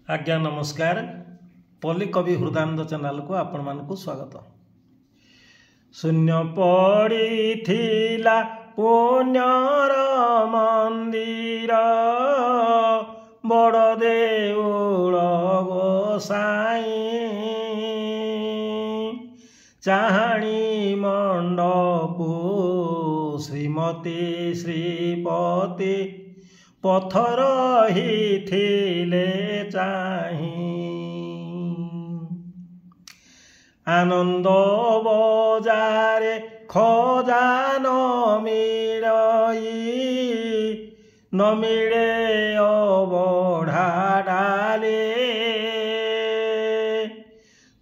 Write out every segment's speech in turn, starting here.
आज्ञा नमस्कार। पल्ली कवि हृदानंद चैनल को आपण मानकु स्वागत। शून्य पड़ीथिला पुण्यर मंदिर बड़ देउल गोसाई चाहाणी मंडपू श्रीमती श्रीपति पथर ही थिले चाही आनंद बजारे खोजा न मिले अबढ़ा डाले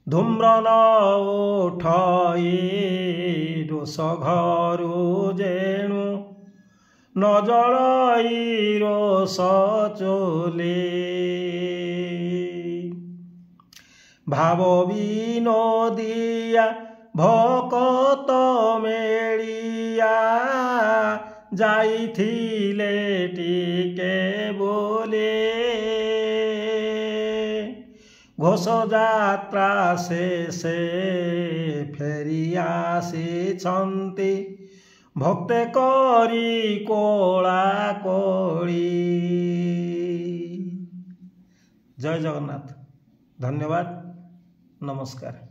धूम्र न उठई रोष घरु जेणु न जलई रोष चोले भाव विनोदिया भकत मेलिया जाइथिले टिके बोले घोष यात्रा शेषे फेरी आसिछन्ति भक्ते करी कोला कोली। जय जगन्नाथ। धन्यवाद। नमस्कार।